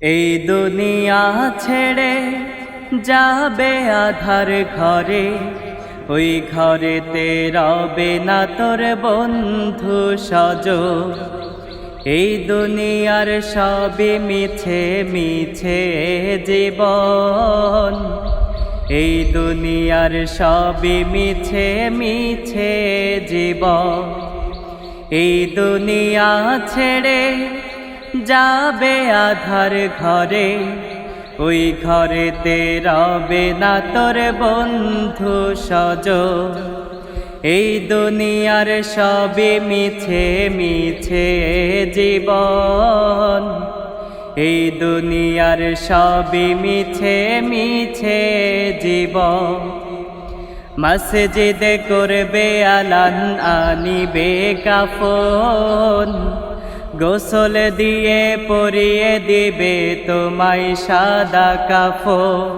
এই দুনিয়া ছেড়ে যাবে আধার ঘরে, ওই ঘরেতে রবে না তোর বন্ধু সজন। এই দুনিয়ার সবই মিছে মিছে জীবন, এই দুনিয়ার সবই মিছে মিছে জীবন। এই দুনিয়া ছেড়ে যাবে আধার ঘরে, ওই ঘরেতে রবে না তোর বন্ধু সজন। এই দুনিয়ার সবই মিছে মিছে জীবন, এই দুনিয়ার সবই মিছে মিছে জীবন। মসজিদে করবে আলান আনিবে কাফন, গোসল দিয়ে পরিয়ে দিবে তোমায় সাদা কাফন।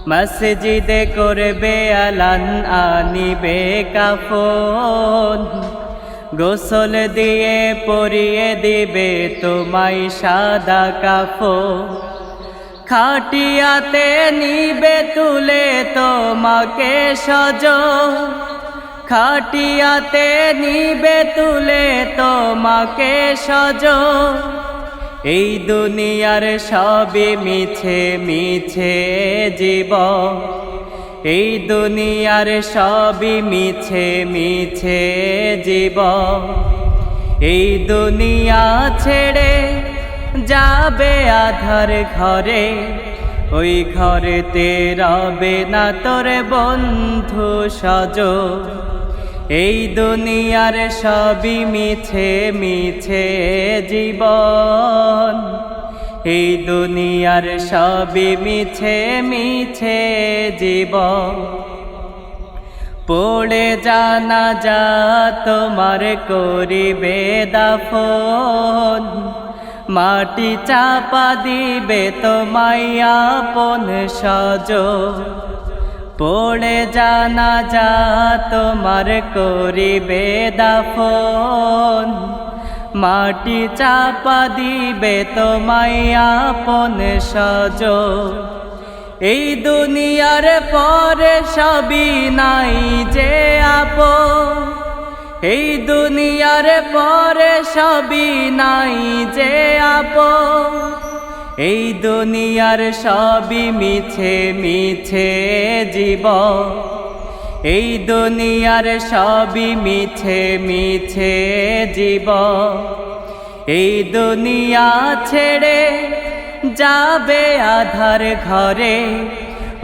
মসজিদে করবে আলান আনিবে কাফন, গোসল দিয়ে পরিয়ে দিবে তোমায় সাদা কাফন। খাটিয়াতে নিবে তুলে তোমাকে সজন, খাটিয়াতে নিবে তুলে তোমাকে সজন। এই দুনিয়ার সবই মিছে মিছে জীবন, এই দুনিয়ার সবই মিছে মিছে জীবন। এই দুনিয়া ছেড়ে যাবে আধার ঘরে, ওই ঘরেতে রবে না তোর বন্ধু সজন। এই দুনিয়ার সবই মিছে মিছে জীবন, এই দুনিয়ার সবই মিছে মিছে জীবন। পড়ে জানাজা তোমার করিবে দাফন, মাটি চাপা দিবে তোমায় আপন সজন। পড়ে জানাজা তোমার করিবে দাফন, মাটি চাপা দিবে তোমায় আপন সজন। এই দুনিয়ার পরে সবই নাই যে আপন, এই দুনিয়ার পরে সবই নাই যে আপন। এই দুনিয়ার সবই মিছে মিছে জীবন, এই দুনিয়ার সবই মিছে মিছে জীবন। এই দুনিয়া ছেড়ে যাবে আধার ঘরে,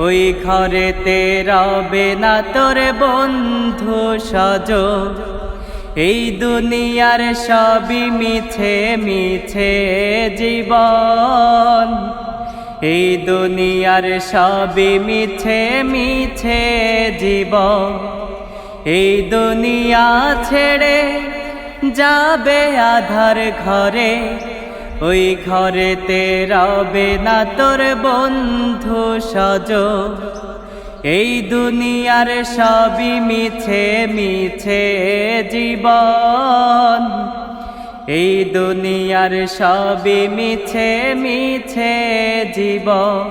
ওই ঘরেতে রবে না তোর বন্ধু সজন। এই দুনিয়ার সবই মিছে মিছে জীবন, এই দুনিয়ার সবই মিছে মিছে জীবন। এই দুনিয়া ছেড়ে যাবে আধার ঘরে, ওই ঘরেতে রবে না তোর বন্ধু সজন। এই দুনিয়ার সবই মিছে মিছে জীবন, এই দুনিয়ার সবই মিছে মিছে জীবন।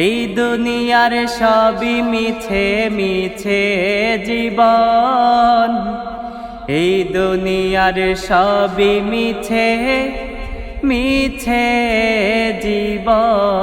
এই দুনিয়ার সবই মিছে মিছে জীবন, এই দুনিয়ার সবই মিছে মিছে জীবন।